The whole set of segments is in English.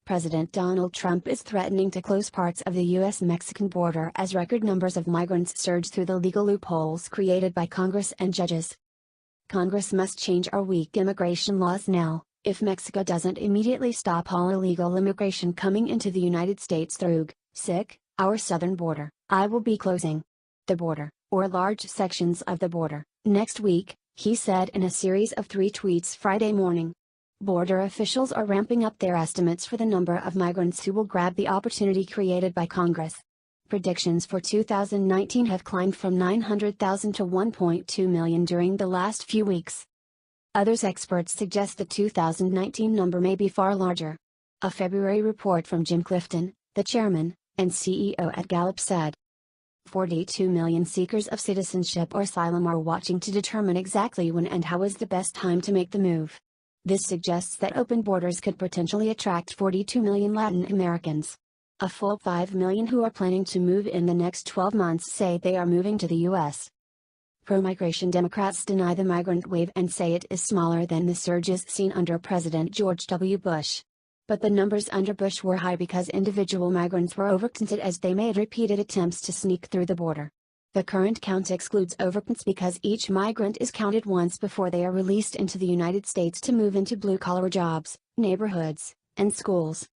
President Donald Trump is threatening to close parts of the U.S.-Mexican border as record numbers of migrants surge through the legal loopholes created by Congress and judges. Congress must change our weak immigration laws now, if Mexico doesn't immediately stop all illegal immigration coming into the United States through our southern border. I will be closing the border, or large sections of the border, next week, he said in a series of 3 tweets Friday morning. Border officials are ramping up their estimates for the number of migrants who will grab the opportunity created by Congress. Predictions for 2019 have climbed from 900,000 to 1.2 million during the last few weeks. Others experts suggest the 2019 number may be far larger. A February report from Jim Clifton, the chairman and CEO at Gallup said 42 million seekers of citizenship or asylum are watching to determine exactly when and how is the best time to make the move. This suggests that open borders could potentially attract 42 million Latin Americans. A full 5 million who are planning to move in the next 12 months say they are moving to the U.S. Pro-migration Democrats deny the migrant wave and say it is smaller than the surges seen under President George W. Bush. But the numbers under Bush were high because individual migrants were overcounted as they made repeated attempts to sneak through the border. The current count excludes overcounts because each migrant is counted once before they are released into the United States to move into blue-collar jobs, neighborhoods, and schools.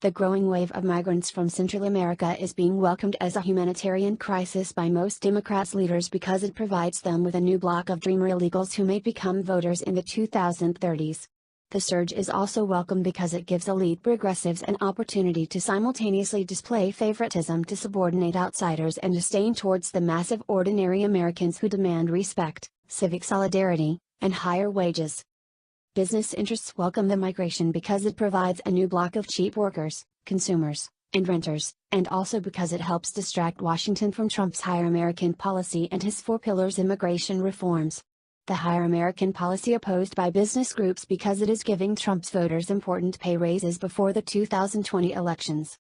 The growing wave of migrants from Central America is being welcomed as a humanitarian crisis by most Democrats leaders because it provides them with a new block of dreamer illegals who may become voters in the 2030s. The surge is also welcome because it gives elite progressives an opportunity to simultaneously display favoritism to subordinate outsiders and disdain towards the massive ordinary Americans who demand respect, civic solidarity, and higher wages. Business interests welcome the migration because it provides a new block of cheap workers, consumers, and renters, and also because it helps distract Washington from Trump's Hire American policy and his 4 pillars immigration reforms. The Hire American policy opposed by business groups because it is giving Trump's voters important pay raises before the 2020 elections.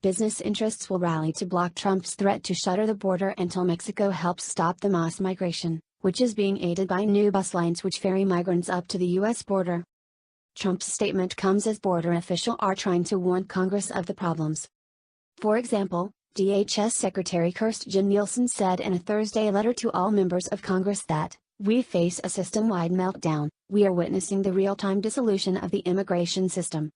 Business interests will rally to block Trump's threat to shutter the border until Mexico helps stop the mass migration, which is being aided by new bus lines which ferry migrants up to the U.S. border. Trump's statement comes as border officials are trying to warn Congress of the problems. For example, DHS Secretary Kirstjen Nielsen said in a Thursday letter to all members of Congress that, "We face a system-wide meltdown, we are witnessing the real-time dissolution of the immigration system."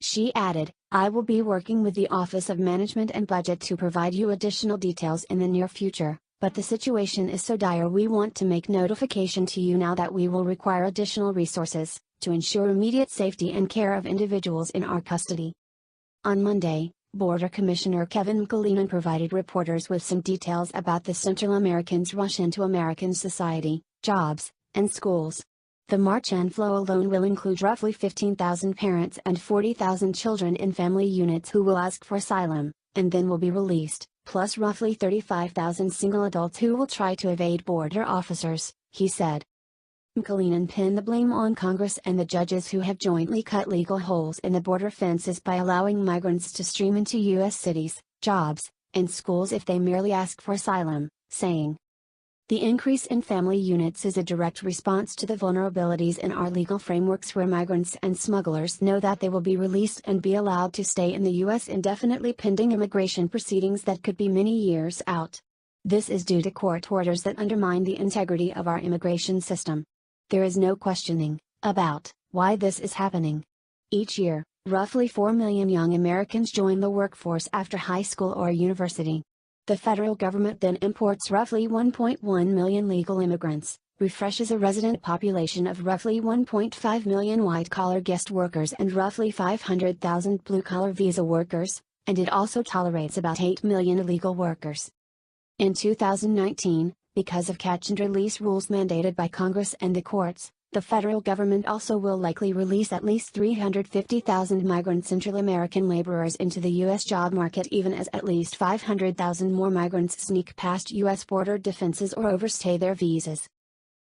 She added, "I will be working with the Office of Management and Budget to provide you additional details in the near future, but the situation is so dire we want to make notification to you now that we will require additional resources, to ensure immediate safety and care of individuals in our custody." On Monday, Border Commissioner Kevin McAleenan provided reporters with some details about the Central Americans' rush into American society, jobs, and schools. The march and flow alone will include roughly 15,000 parents and 40,000 children in family units who will ask for asylum, and then will be released, plus roughly 35,000 single adults who will try to evade border officers, he said. McAleenan pinned the blame on Congress and the judges who have jointly cut legal holes in the border fences by allowing migrants to stream into U.S. cities, jobs, and schools if they merely ask for asylum, saying, "The increase in family units is a direct response to the vulnerabilities in our legal frameworks where migrants and smugglers know that they will be released and be allowed to stay in the U.S. indefinitely pending immigration proceedings that could be many years out. This is due to court orders that undermine the integrity of our immigration system. There is no questioning about why this is happening. Each year, roughly 4 million young Americans join the workforce after high school or university. The federal government then imports roughly 1.1 million legal immigrants, refreshes a resident population of roughly 1.5 million white-collar guest workers and roughly 500,000 blue-collar visa workers, and it also tolerates about 8 million illegal workers. In 2019, because of catch-and-release rules mandated by Congress and the courts, the federal government also will likely release at least 350,000 migrant Central American laborers into the U.S. job market even as at least 500,000 more migrants sneak past U.S. border defenses or overstay their visas.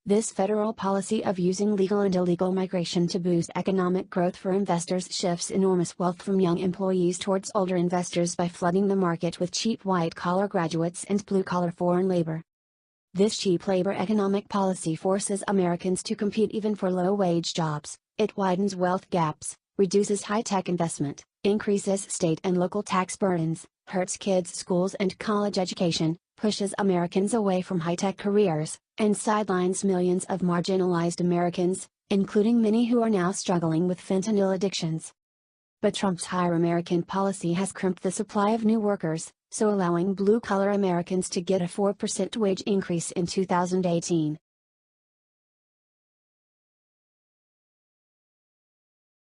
This federal policy of using legal and illegal migration to boost economic growth for investors shifts enormous wealth from young employees towards older investors by flooding the market with cheap white-collar graduates and blue-collar foreign labor. This cheap labor economic policy forces Americans to compete even for low-wage jobs, it widens wealth gaps, reduces high-tech investment, increases state and local tax burdens, hurts kids' schools and college education, pushes Americans away from high-tech careers, and sidelines millions of marginalized Americans, including many who are now struggling with fentanyl addictions. But Trump's Hire American policy has crimped the supply of new workers, so allowing blue-collar Americans to get a 4% wage increase in 2018.